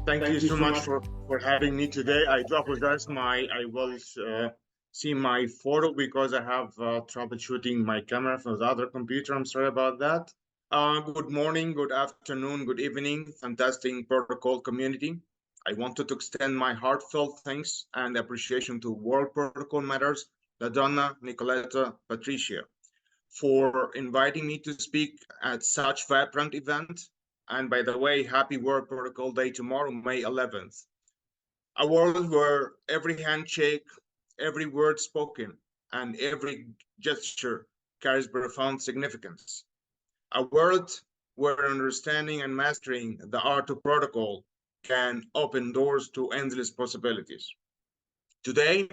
Thank you so much for having me today. I do apologize. I was see my photo because I have troubleshooting my camera from the other computer. I'm sorry about that. Good morning, good afternoon, good evening, fantastic protocol community. I wanted to extend my heartfelt thanks and appreciation to World Protocol Matters, LaDonna, Nicoletta, Patricia, for inviting me to speak at such vibrant event. And by the way, happy World Protocol Day tomorrow, May 11th. A world where every handshake, every word spoken, and every gesture carries profound significance. A world where understanding and mastering the art of protocol can open doors to endless possibilities. Today,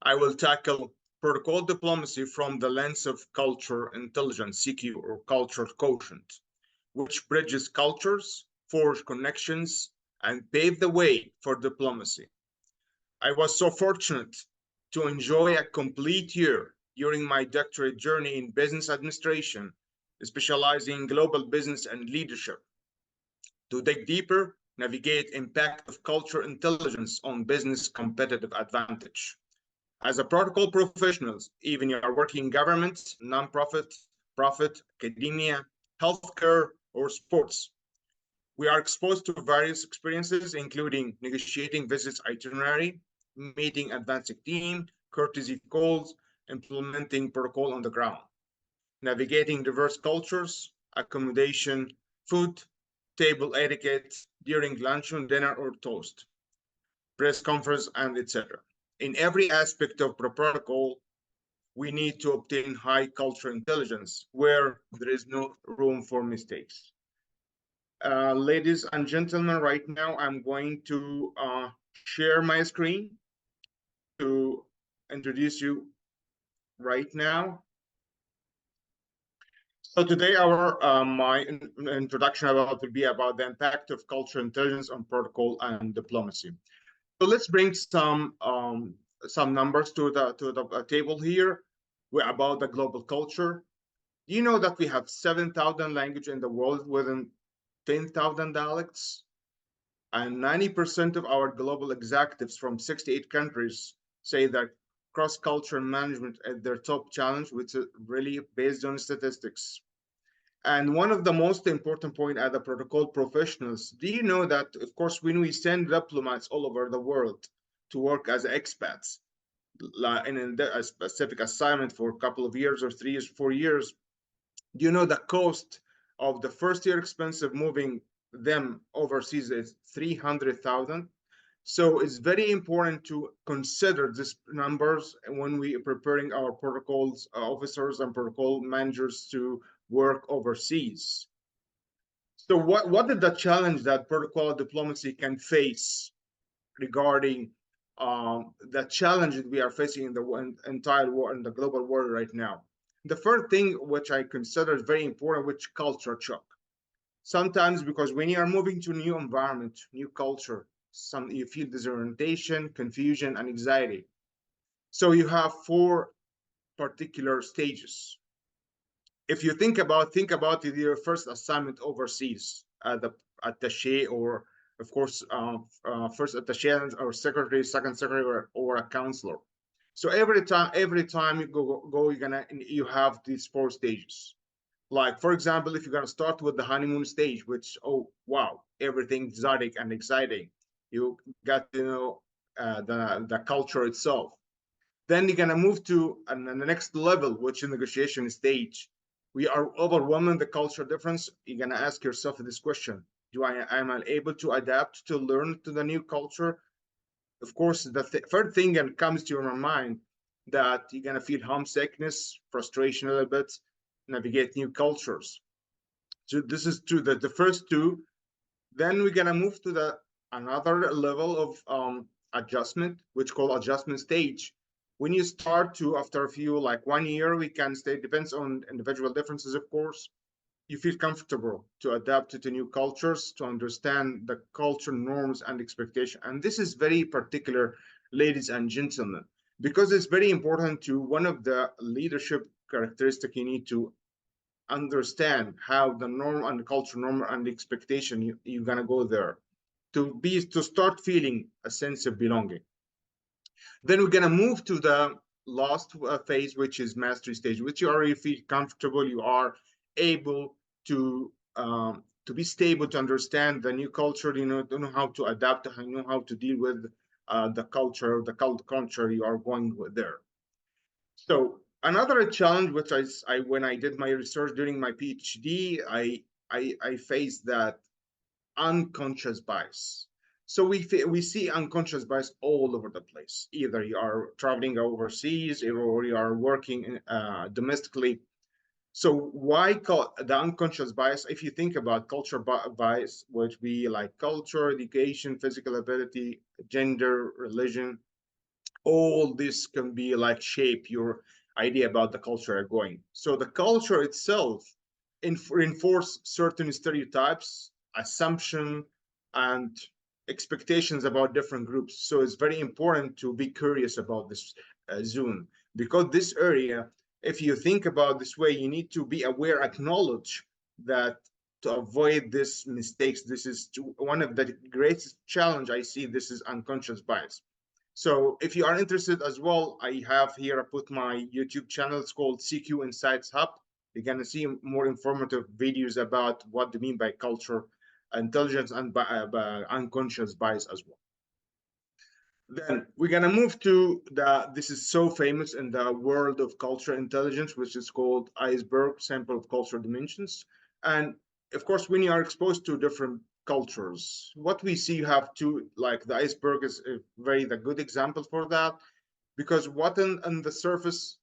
I will tackle protocol diplomacy from the lens of culture intelligence, CQ, or culture quotient, which bridges cultures, forge connections, and pave the way for diplomacy. I was so fortunate to enjoy a complete year during my doctorate journey in business administration, specializing in global business and leadership. To dig deeper, navigate impact of culture intelligence on business competitive advantage. As a protocol professionals, even you are working in government, nonprofit, profit, academia, healthcare, or sports, we are exposed to various experiences, including negotiating visits itinerary, meeting advancing team, courtesy calls, implementing protocol on the ground, navigating diverse cultures, accommodation, food, table etiquette during luncheon, dinner, or toast, press conference, and etc. In every aspect of protocol, we need to obtain high cultural intelligence where there is no room for mistakes. Ladies and gentlemen, right now I'm going to share my screen to introduce you right now. So today my introduction will be about the impact of cultural intelligence on protocol and diplomacy. So let's bring some numbers to the table here. We're about the global culture. Do you know that we have 7,000 languages in the world within 10,000 dialects? And 90% of our global executives from 68 countries say that cross-cultural management is their top challenge, which is really based on statistics. And one of the most important points as the protocol professionals, do you know that, of course, when we send diplomats all over the world to work as expats, in a specific assignment for a couple of years or 3 years, 4 years, do you know the cost of the first year expense of moving them overseas is 300,000? So it's very important to consider these numbers when we are preparing our protocols officers and protocol managers to work overseas. So what is the challenge that protocol diplomacy can face regarding the challenge that we are facing in the entire world, in the global world right now? The first thing which I consider is very important, which culture shock. Sometimes because when you are moving to a new environment, new culture, you feel disorientation, confusion, and anxiety. So you have 4 particular stages. If you think about your first assignment overseas at the attaché, or of course first attaché or secretary, second secretary, or a counselor. So every time you go, you have these 4 stages. Like, for example, if you're going to start with the honeymoon stage, which, oh, wow, everything exotic and exciting. You got to know the culture itself. Then you're going to move to the next level, which is negotiation stage. We are overwhelming the culture difference. You're going to ask yourself this question. Am I able to adapt, to learn to the new culture? Of course, the third thing that comes to your mind, that you're going to feel homesickness, frustration a little bit, navigate new cultures. So this is to the first 2. Then we're going to move to another level of adjustment, which called adjustment stage. When you start to, after a few, like 1 year, we can stay, depends on individual differences, of course. You feel comfortable to adapt to new cultures, to understand the culture norms and expectation. And this is very particular, ladies and gentlemen, because it's very important to one of the leadership characteristic. You need to understand how the norm and the culture norm and the expectation you're going to go there. to start feeling a sense of belonging. Then we're gonna move to the last phase, which is mastery stage, which you already feel comfortable, you are able to be stable, to understand the new culture, you know how to adapt, you know how to deal with the culture, the culture you are going with there. So another challenge, which when I did my research during my PhD, I faced that unconscious bias. So we see unconscious bias all over the place. Either you are traveling overseas or you are working domestically. So why call the unconscious bias? If you think about culture bias, which be like culture, education, physical ability, gender, religion, all this can be like shape your idea about the culture you're going. So the culture itself reinforce certain stereotypes, assumption, and expectations about different groups. So it's very important to be curious about this zone, because this area, if you think about this way, you need to be aware, acknowledge that to avoid these mistakes. This is one of the greatest challenge I see. This is unconscious bias. So if you are interested as well, I have here, I put my YouTube channel. It's called CQ Insights Hub. You're going to see more informative videos about what they mean by culture, intelligence, and by unconscious bias as well. Then we're going to move to this is so famous in the world of cultural intelligence, which is called iceberg sample of cultural dimensions. And of course, when you are exposed to different cultures, what we see, you have to, like the iceberg is the good example for that, because what on the surface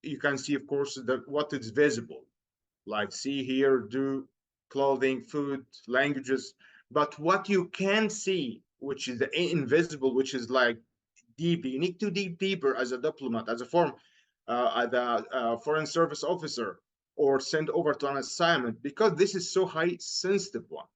you can see, of course, that what is visible, like see, hear, do, clothing, food, languages. But what you can see, which is the invisible, which is like deep, you need to dig deeper as a diplomat, as a foreign service officer, or sent over to an assignment, because this is so high sensitive one.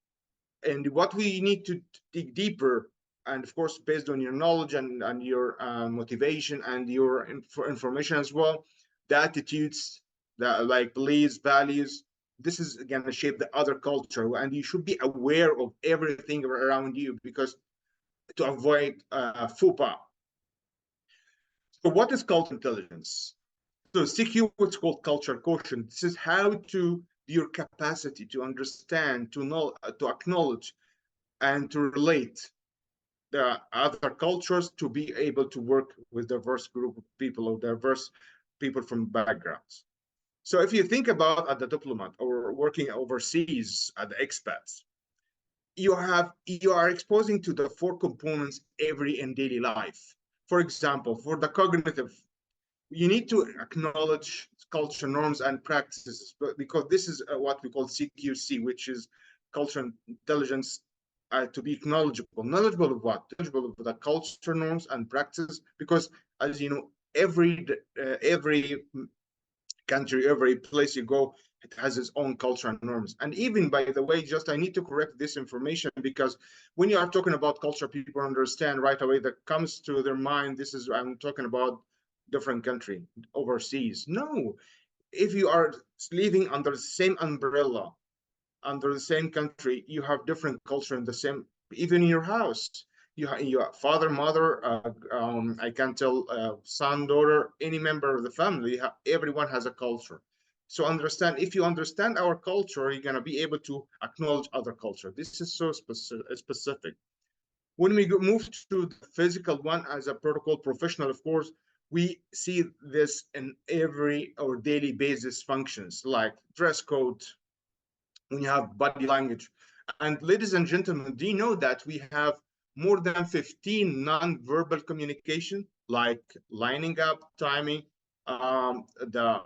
And what we need to dig deeper, and of course based on your knowledge and your motivation and your information as well, the attitudes, the like beliefs, values, this is going to shape the other culture, and you should be aware of everything around you, because to avoid faux pas. So what is cultural intelligence? So CQ, what's called culture quotient. This is how to your capacity to understand, to know, to acknowledge, and to relate the other cultures, to be able to work with diverse group of people or diverse people from backgrounds. So if you think about at the diplomat or working overseas at the expats, you are exposing to the four components every in daily life. For example, for the cognitive, you need to acknowledge culture norms and practices, because this is what we call CQC, which is cultural intelligence, to be knowledgeable of what? Knowledgeable of the culture norms and practices, because as you know, every country, every place you go, it has its own culture and norms. And even, by the way, just I need to correct this information, because when you are talking about culture, people understand right away that comes to their mind, this is, I'm talking about different country, overseas. No, if you are living under the same umbrella, under the same country, you have different culture in the same, even in your house. You have your father, mother, I can tell, son, daughter, any member of the family, everyone has a culture. So understand, if you understand our culture, you're going to be able to acknowledge other culture. This is so specific. When we move to the physical one, as a protocol professional, of course, we see this in every or daily basis functions, like dress code, when you have body language. And ladies and gentlemen, do you know that we have more than 15 non-verbal communication, like lining up, timing, the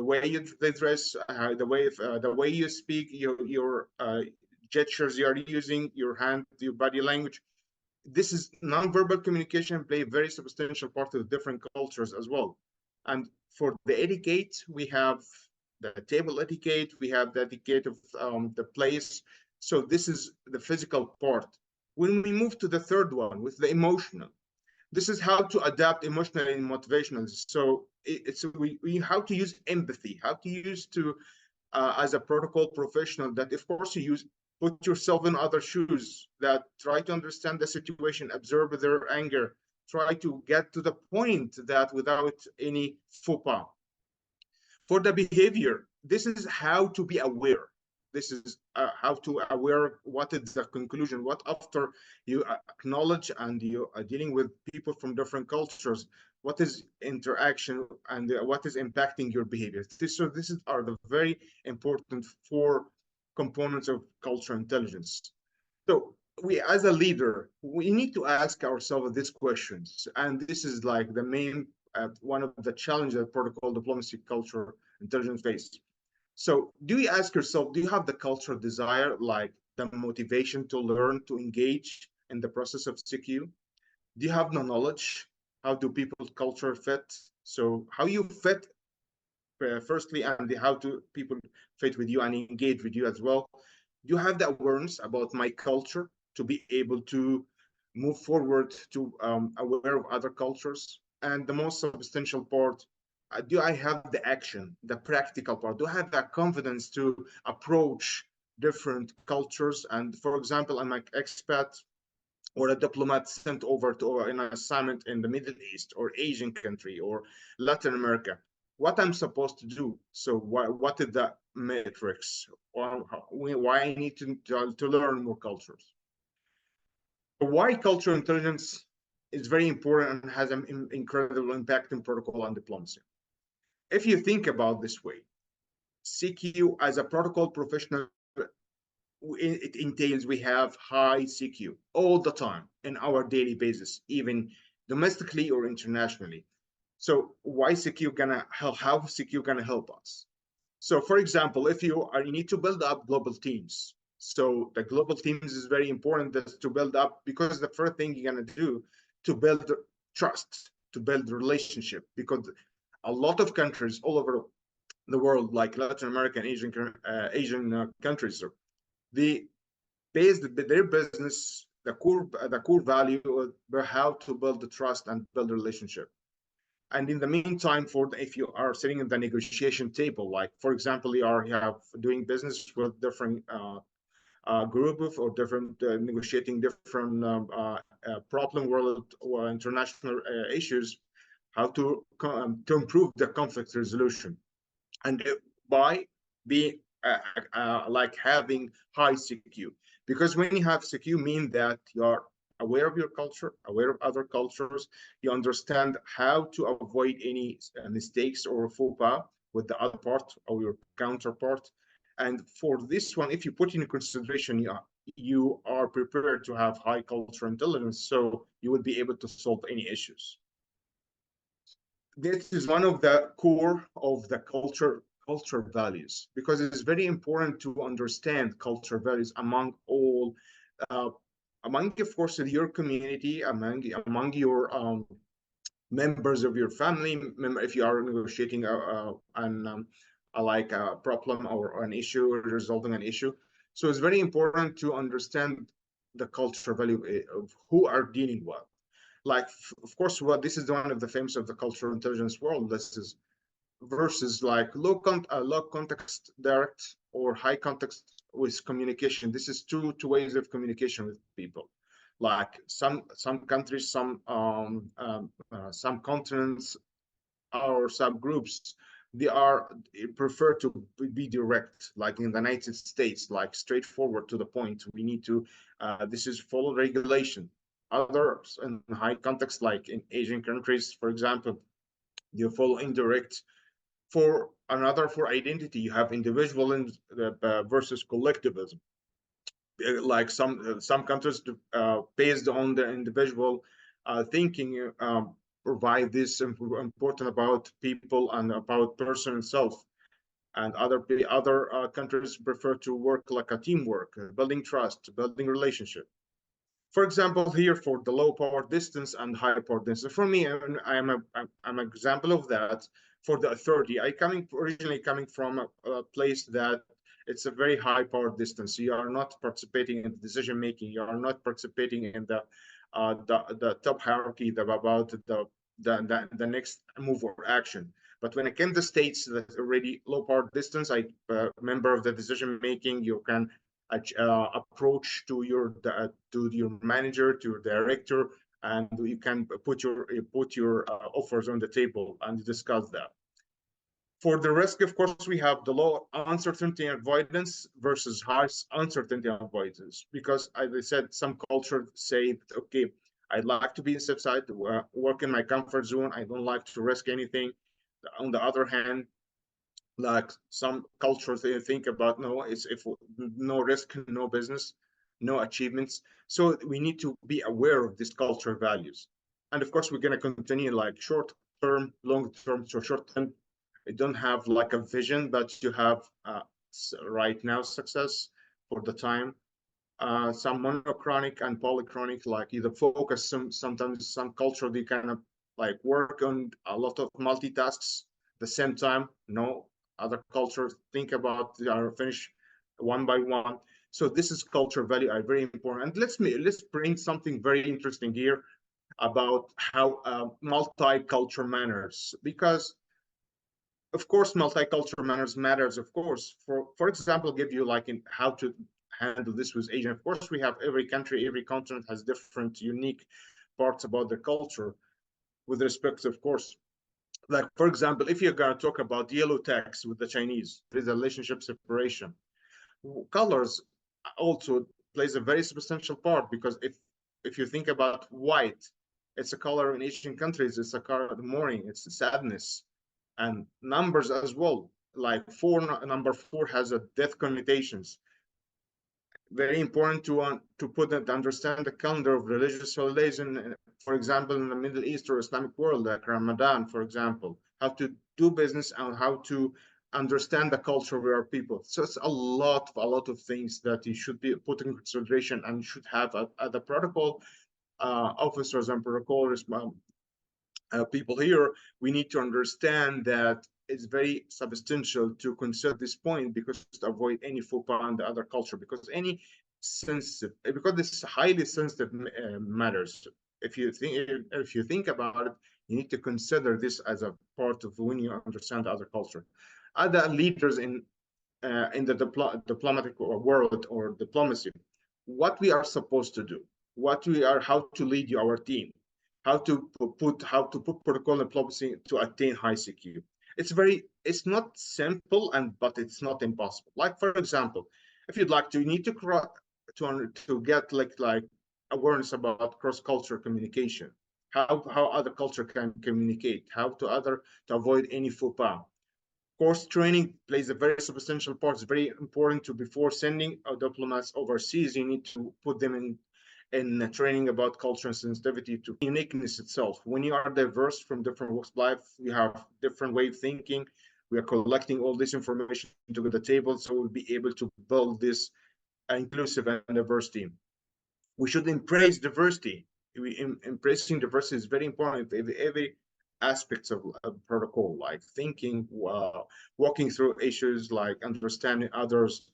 way you dress, the way you speak, your gestures you are using, your hand, your body language. This is non-verbal communication, play a very substantial part of different cultures as well. And for the etiquette, we have the table etiquette, we have the etiquette of the place. So this is the physical part. When we move to the third one, with the emotional, this is how to adapt emotionally and motivational. So we how to use empathy, how to use to as a protocol professional, that of course you use Put yourself in other shoes, that try to understand the situation, observe their anger, try to get to the point that without any faux pas. For the behavior, this is how to be aware. This is how to aware what is the conclusion, what after you acknowledge and you are dealing with people from different cultures, what is interaction and what is impacting your behavior. So this are the very important four components of cultural intelligence. So we, as a leader, we need to ask ourselves these questions, and this is like the main one of the challenges that protocol diplomacy culture intelligence face. So do you ask yourself, do you have the cultural desire, like the motivation to learn, to engage in the process of CQ? Do you have the knowledge? How do people culture fit? So how you fit firstly, and how to people fit with you and engage with you as well. You have the awareness about my culture to be able to move forward to aware of other cultures. And the most substantial part, do I have the action, the practical part? Do I have that confidence to approach different cultures? And for example, I'm an expat or a diplomat sent over to an assignment in the Middle East or Asian country or Latin America, what I'm supposed to do. So what is the metrics, or why I need to learn more cultures. Why cultural intelligence is very important and has an incredible impact in protocol and diplomacy. If you think about this way, CQ as a protocol professional, it entails we have high CQ all the time in our daily basis, even domestically or internationally. So why CQ gonna help? How CQ gonna help us? So for example, if you need to build up global teams. So the global teams is very important to build up, because the first thing you're gonna do to build trust, to build relationship, because a lot of countries all over the world, like Latin American, Asian countries, they base their business, the core value of how to build the trust and build a relationship. And in the meantime, if you are sitting in the negotiation table, like for example, you have doing business with different group of or different negotiating different problem world or international issues, how to improve the conflict resolution, and by being like having high CQ. Because when you have CQ, mean that you are aware of your culture, aware of other cultures, you understand how to avoid any mistakes or faux pas with the other part or your counterpart. And for this one, if you put in consideration, you are prepared to have high cultural intelligence, so you will be able to solve any issues. This is one of the core of the culture values, because it's very important to understand culture values among all, among, of course, your community, among your members of your family. If you are negotiating like a problem or an issue, or resolving an issue, so it's very important to understand the culture value of who are dealing with. Like, of course, what this is one of the famous of the cultural intelligence world. This is versus like low context direct or high context with communication. This is two ways of communication with people. Like some countries, some continents or subgroups, they prefer to be direct, like in the United States, like straightforward to the point. We need to this is follow regulation. Others in high context, like in Asian countries, for example, you follow indirect. For another, for identity, you have individualism versus collectivism. Like some countries, based on the individual thinking, provide this important about people and about person itself. And other countries prefer to work like a teamwork, building trust, building relationship. For example, here for the low power distance and high power distance, for me, I'm an example of that. For the authority, originally coming from a place that it's a very high power distance. You are not participating in decision making. You are not participating in the top hierarchy about the next move or action. But when it came to states that already low power distance, I member of the decision making. You can approach to your manager, to your director, and you can put your offers on the table and discuss that. For the risk, of course, we have the low uncertainty and avoidance versus high uncertainty and avoidance. Because, as I said, some cultures say, okay, I'd like to be in safe side, work in my comfort zone. I don't like to risk anything. On the other hand, like some cultures, they think about no, it's if no risk, no business, no achievements. So we need to be aware of these cultural values. And of course, we're going to continue like short term, long term. So short term, you don't have like a vision, but you have right now success for the time. Some monochronic and polychronic, like either focus. Sometimes some culture they kind of like work on a lot of multitasks at the same time. No, other cultures think about they are finished one by one. So this is culture value are very important. And let's bring something very interesting here about how multicultural manners, because of course multicultural manners matters. Of course, for example, give you like in how to handle this with Asian. Of course, we have every country, every continent has different unique parts about their culture with respect, of course. Like, for example, if you're going to talk about yellow tax with the Chinese, there is a relationship separation. Colors also plays a very substantial part, because if you think about white, it's a color in Asian countries, it's a color of mourning, it's sadness, and numbers as well. Like number four has a death connotations. Very important to put it, to understand the calendar of religious holidays, for example, in the Middle East or Islamic world, like Ramadan, for example, how to do business and how to understand the culture of our people. So it's a lot of things that you should be put in consideration and should have at the protocol officers and protocol people here. We need to understand that it's very substantial to consider this point, because to avoid any faux pas on the other culture, because any sensitive, because this is highly sensitive matters. If you think about it, you need to consider this as a part of when you understand the other culture. Other leaders in the diplomatic world or diplomacy, what we are supposed to do, how to lead our team, how to put protocol diplomacy to attain high CQ. It's not simple, but it's not impossible. Like, for example, if you'd like to, you need to get like awareness about cross-cultural communication, how other culture can communicate, to avoid any faux pas. Course training plays a very substantial part. It's very important to, before sending diplomats overseas, you need to put them in training about culture and sensitivity to uniqueness itself. When you are diverse from different walks of life, you have different way of thinking. We are collecting all this information to the table, so we'll be able to build this inclusive and diverse team. We should embrace diversity. Embracing diversity is very important. Every aspects of protocol, like thinking, walking through issues, like understanding others,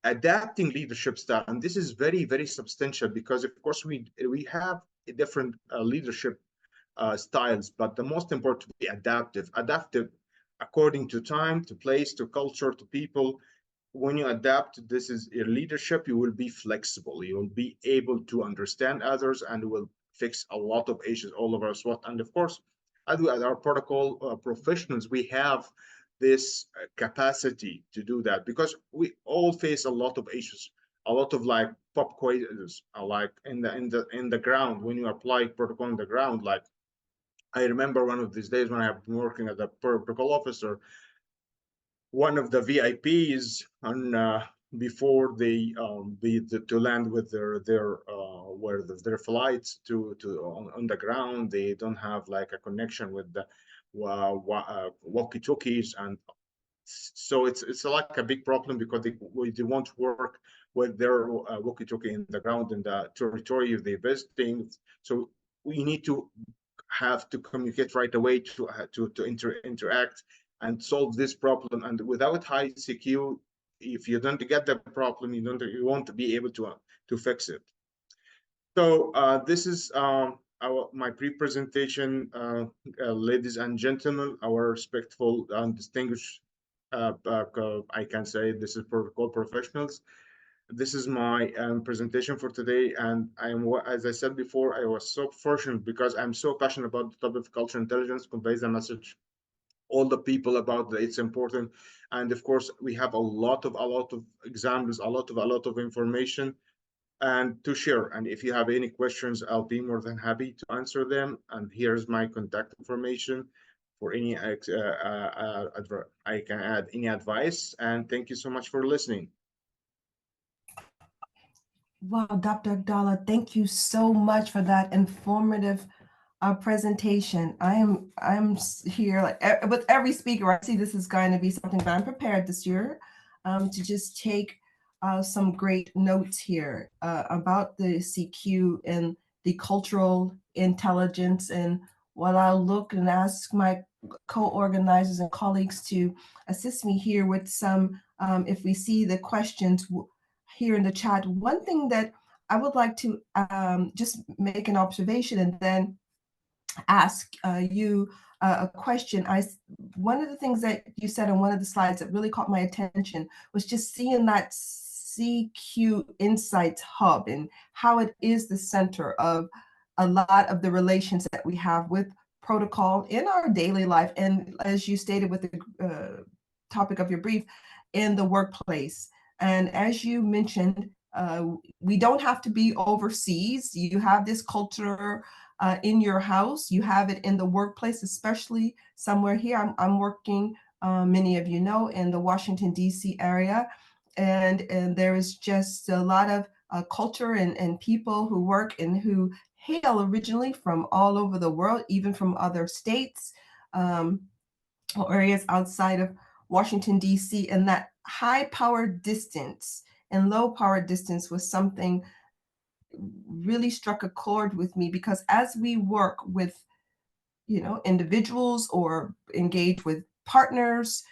adapting leadership style. And this is very, very substantial, because of course we have different leadership styles, but the most important to be adaptive according to time, to place, to culture, to people. When you adapt, this is your leadership, you will be flexible, you will be able to understand others, and will fix a lot of issues all over us. And of course, as our protocol professionals, we have this capacity to do that, because we all face a lot of issues, a lot of like pop quizzes, like in the ground, when you apply protocol on the ground. Like, I remember one of these days when I have been working as a protocol officer, one of the VIPs on before they to land with their flights to on the ground, they don't have like a connection with the walkie-talkies, and so it's like a big problem, because they won't work with their walkie-talkie in the ground in the territory they're visiting. So we need to have to communicate right away to interact and solve this problem. And without high CQ, if you don't get the problem, you won't be able to fix it. So this is my pre-presentation, ladies and gentlemen, our respectful and distinguished, I can say this is protocol professionals. This is my presentation for today, and as I said before, I was so fortunate because I'm so passionate about the topic of cultural intelligence, conveys the message all the people about that it's important. And of course, we have a lot of examples, a lot of information and to share. And if you have any questions, I'll be more than happy to answer them. And here's my contact information for any I can add any advice. And thank you so much for listening. Wow, Dr. Abdallah, thank you so much for that informative presentation. I'm here like with every speaker. I see this is going to be something that I'm prepared this year to just take some great notes here about the CQ and the cultural intelligence, and what I'll look and ask my co-organizers and colleagues to assist me here with some, if we see the questions here in the chat. One thing that I would like to just make an observation and then ask you a question. One of the things that you said on one of the slides that really caught my attention was just seeing that CQ Insights Hub and how it is the center of a lot of the relations that we have with protocol in our daily life, and as you stated with the topic of your brief, in the workplace. And as you mentioned, we don't have to be overseas. You have this culture in your house. You have it in the workplace, especially somewhere here. I'm working, many of you know, in the Washington, D.C. area. And there is just a lot of culture and people who work and who hail originally from all over the world, even from other states or areas outside of Washington, D.C. And that high power distance and low power distance was something really struck a chord with me, because as we work with, individuals or engage with partners,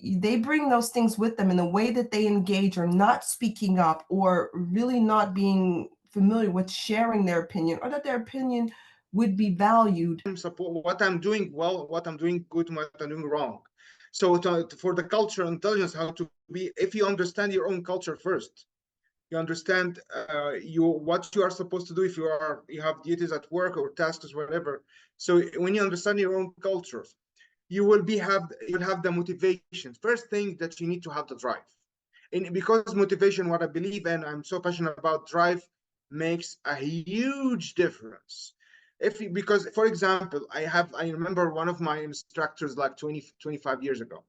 they bring those things with them, and the way that they engage or not speaking up or really not being familiar with sharing their opinion, or that their opinion would be valued. Support what I'm doing well, what I'm doing good, and what I'm doing wrong. So for the cultural intelligence, how to be, if you understand your own culture first, you understand what you are supposed to do if you have duties at work or tasks, whatever. So when you understand your own cultures, you will have the motivation. First thing that you need to have the drive, and because motivation, what I believe, and I'm so passionate about, drive makes a huge difference. Because for example, I remember one of my instructors like 25 years ago.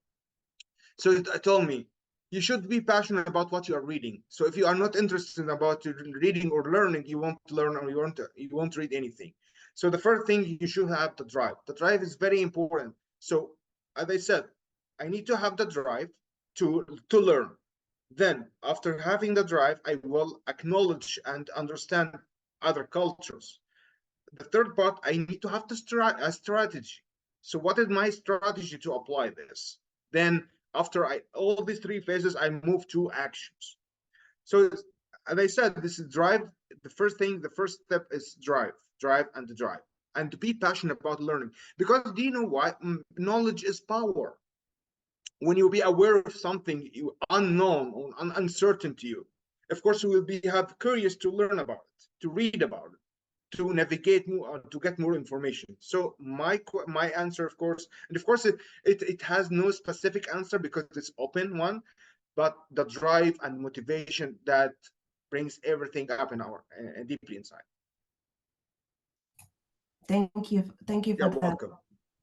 So it told me, you should be passionate about what you are reading. So if you are not interested about reading or learning, you won't learn, or you won't read anything. So the first thing, you should have the drive. The drive is very important. So as I said, I need to have the drive to learn. Then after having the drive, I will acknowledge and understand other cultures. The third part, I need to have a strategy. So what is my strategy to apply this? Then after all these three phases, I move to actions. So as I said, this is drive. The first step is drive, and to be passionate about learning. Because do you know why? Knowledge is power. When you be aware of something unknown or uncertain to you, of course you will have curious to learn about it, to read about it, to navigate more, to get more information. So my answer, of course, and of course it has no specific answer because it's open one, but the drive and motivation that brings everything up in our deeply inside. Thank you for You're that. welcome.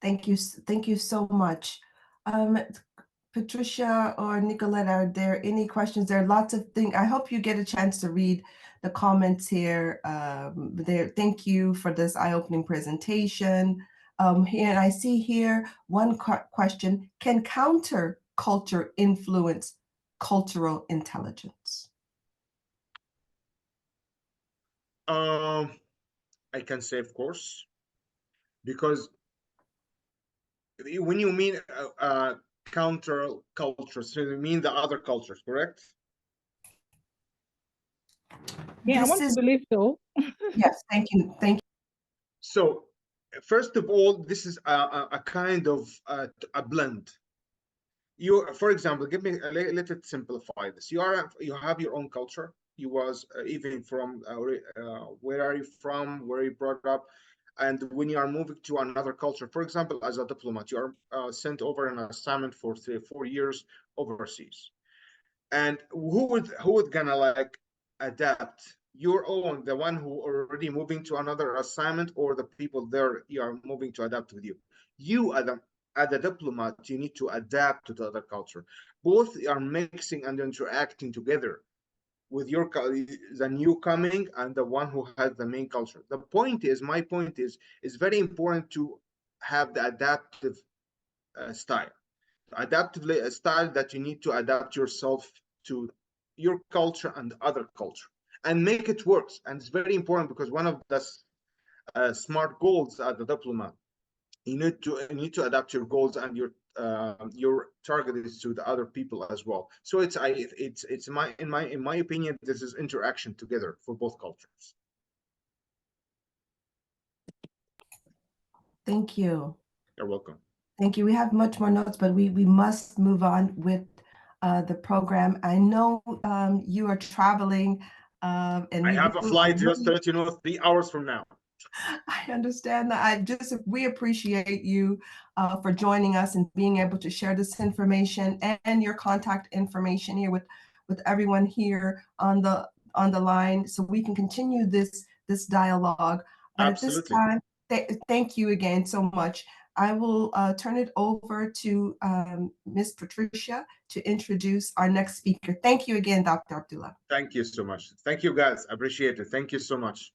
Thank you so much. Patricia or Nicolette, are there any questions? There are lots of things. I hope you get a chance to read the comments here. Thank you for this eye-opening presentation. Here, and I see here one question: can counterculture influence cultural intelligence? I can say, of course, because when you mean counter cultures, so you mean the other cultures, correct? Yeah, I want to believe so. Yes, thank you. So first of all, this is a kind of a blend. for example, give me let it simplify this. You have your own culture. You was even from where are you from, where you brought up, and when you are moving to another culture, for example, as a diplomat, you are sent over an assignment for 3 or 4 years overseas, and who would gonna like adapt your own, the one who already moving to another assignment, or the people there you are moving to adapt with you? You as a diplomat, you need to adapt to the other culture. Both are mixing and interacting together with the new coming and the one who has the main culture. The point is, my point is, it's very important to have the adaptive style. Adaptive style that you need to adapt yourself to your culture and other culture and make it work. And it's very important because one of the smart goals as a diplomat, you need to adapt your goals and your target is to the other people as well. So it's in my opinion, this is interaction together for both cultures. Thank you. You're welcome. Thank you. We have much more notes, but we must move on with the program. I know you are traveling, and I have a flight just 3 hours from now. I understand that. We appreciate you for joining us and being able to share this information and your contact information here with everyone here on the line, so we can continue this dialogue. But Absolutely. at this time, thank you again so much. I will turn it over to Ms. Patricia to introduce our next speaker. Thank you again, Dr. Abdallah. Thank you so much. Thank you, guys. I appreciate it. Thank you so much.